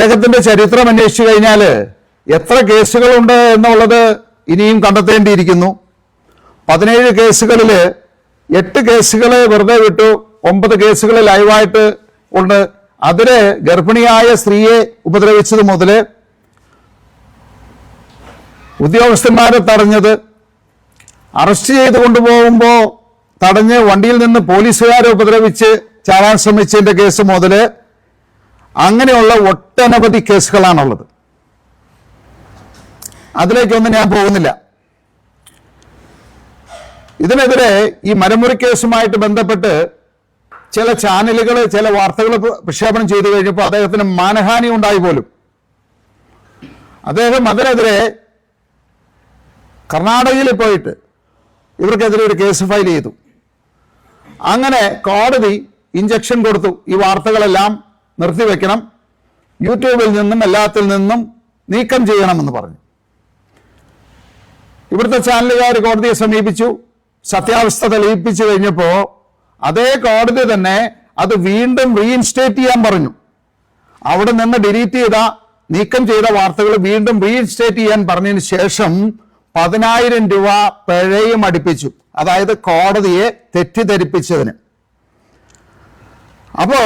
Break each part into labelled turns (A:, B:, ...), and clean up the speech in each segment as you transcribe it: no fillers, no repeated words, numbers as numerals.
A: ഇദ്ദേഹത്തിന്റെ ചരിത്രം അന്വേഷിച്ചു കഴിഞ്ഞാൽ എത്ര കേസുകളുണ്ട് എന്നുള്ളത് ഇനിയും കണ്ടെത്തേണ്ടിയിരിക്കുന്നു. 17 കേസുകളിൽ 8 കേസുകൾ വെറുതെ വിട്ടു, 9 കേസുകൾ ലൈവായിട്ട് ഉണ്ട്. അതില് ഗർഭിണിയായ സ്ത്രീയെ ഉപദ്രവിച്ചത് മുതൽ ഉദ്യോഗസ്ഥന്മാരെ തടഞ്ഞത്, അറസ്റ്റ് ചെയ്ത് കൊണ്ടുപോകുമ്പോൾ തടഞ്ഞ് വണ്ടിയിൽ നിന്ന് പോലീസുകാരെ ഉപദ്രവിച്ച് ചാടാൻ ശ്രമിച്ചതിന്റെ കേസ് മുതൽ അങ്ങനെയുള്ള ഒട്ടനവധി കേസുകളാണുള്ളത്. അതിലേക്കൊന്നും ഞാൻ പോകുന്നില്ല. ഇതിനെതിരെ ഈ മരമുറി കേസുമായിട്ട് ബന്ധപ്പെട്ട് ചില ചാനലുകൾ ചില വാർത്തകൾ പ്രക്ഷേപണം ചെയ്തു കഴിഞ്ഞപ്പോൾ അദ്ദേഹത്തിന് മാനഹാനി ഉണ്ടായി പോലും. അദ്ദേഹം അതിനെതിരെ കർണാടകയിൽ പോയിട്ട് ഇവർക്കെതിരെ ഒരു കേസ് ഫയൽ ചെയ്തു. അങ്ങനെ കോടതി ഇഞ്ചക്ഷൻ കൊടുത്തു, ഈ വാർത്തകളെല്ലാം നിർത്തിവെക്കണം, യൂട്യൂബിൽ നിന്നും എല്ലാത്തിൽ നിന്നും നീക്കം ചെയ്യണമെന്ന് പറഞ്ഞു. ഇവിടുത്തെ ചാനലുകാർ കോടതിയെ സമീപിച്ചു, സത്യാവസ്ഥ തെളിയിപ്പിച്ചു കഴിഞ്ഞപ്പോൾ അതേ കോടതി തന്നെ അത് വീണ്ടും റീഇൻസ്റ്റേറ്റ് ചെയ്യാൻ പറഞ്ഞു. അവിടെ നിന്ന് ഡിലീറ്റ് ചെയ്ത നീക്കം ചെയ്ത വാർത്തകൾ വീണ്ടും റീഇൻസ്റ്റേറ്റ് ചെയ്യാൻ പറഞ്ഞതിന് ശേഷം 10,000 രൂപ പിഴയും അടിപ്പിച്ചു, അതായത് കോടതിയെ തെറ്റിദ്ധരിപ്പിച്ചതിന്. അപ്പോ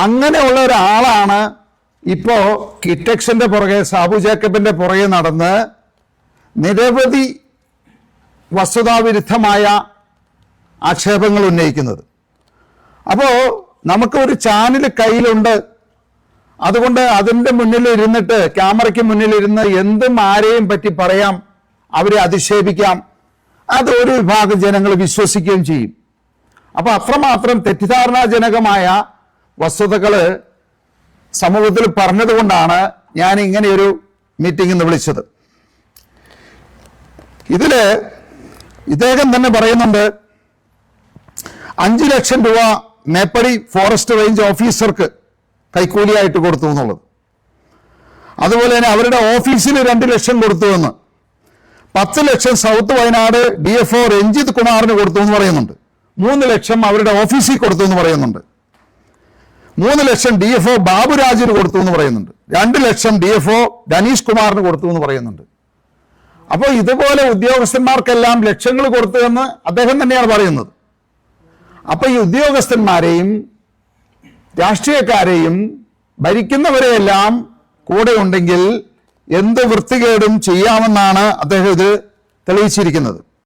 A: അങ്ങനെയുള്ള ഒരാളാണ് ഇപ്പോ കിറ്റക്സിന്റെ പുറകെ, സാബു ജേക്കബിന്റെ പുറകെ നടന്ന് നിരവധി വസ്തുതാവിരുദ്ധമായ ആക്ഷേപങ്ങൾ ഉന്നയിക്കുന്നത്. അപ്പോൾ നമുക്ക് ഒരു ചാനൽ കയ്യിലുണ്ട്, അതുകൊണ്ട് അതിൻ്റെ മുന്നിൽ ഇരുന്നിട്ട്, ക്യാമറയ്ക്ക് മുന്നിലിരുന്ന് എന്തും ആരെയും പറ്റി പറയാം, അവരെ അധിക്ഷേപിക്കാം, അത് ഒരു വിഭാഗം ജനങ്ങൾ വിശ്വസിക്കുകയും ചെയ്യും. അപ്പൊ അത്രമാത്രം തെറ്റിദ്ധാരണാജനകമായ വസ്തുതകൾ സമൂഹത്തിൽ പറഞ്ഞതുകൊണ്ടാണ് ഞാൻ ഇങ്ങനെയൊരു മീറ്റിംഗ് ഇന്ന് വിളിച്ചത്. ഇതില് ഇദ്ദേഹം തന്നെ പറയുന്നുണ്ട് 5 ലക്ഷം രൂപ മേപ്പടി ഫോറസ്റ്റ് റേഞ്ച് ഓഫീസർക്ക് കൈക്കൂലിയായിട്ട് കൊടുത്തു എന്നുള്ളത്. അതുപോലെ തന്നെ അവരുടെ ഓഫീസിൽ 2 ലക്ഷം കൊടുത്തു എന്ന്, 10 ലക്ഷം സൗത്ത് വയനാട് DFO രഞ്ജിത് കുമാറിന് കൊടുത്തു എന്ന് പറയുന്നുണ്ട്. 3 ലക്ഷം അവരുടെ ഓഫീസിൽ കൊടുത്തു എന്ന് പറയുന്നുണ്ട്. 3 ലക്ഷം DFO ബാബുരാജിന് കൊടുത്തു എന്ന് പറയുന്നുണ്ട്. 2 ലക്ഷം DFO ധനീഷ് കുമാറിന് കൊടുത്തു എന്ന് പറയുന്നുണ്ട്. അപ്പോൾ ഇതുപോലെ ഉദ്യോഗസ്ഥന്മാർക്കെല്ലാം ലക്ഷങ്ങൾ കൊടുത്തു എന്ന് അദ്ദേഹം തന്നെയാണ് പറയുന്നത്. അപ്പൊ ഈ ഉദ്യോഗസ്ഥന്മാരെയും രാഷ്ട്രീയക്കാരെയും ഭരിക്കുന്നവരെയെല്ലാം കൂടെ ഉണ്ടെങ്കിൽ എന്ത് വൃത്തികേടും ചെയ്യാമെന്നാണ് അദ്ദേഹം ഇത് തെളിയിച്ചിരിക്കുന്നത്.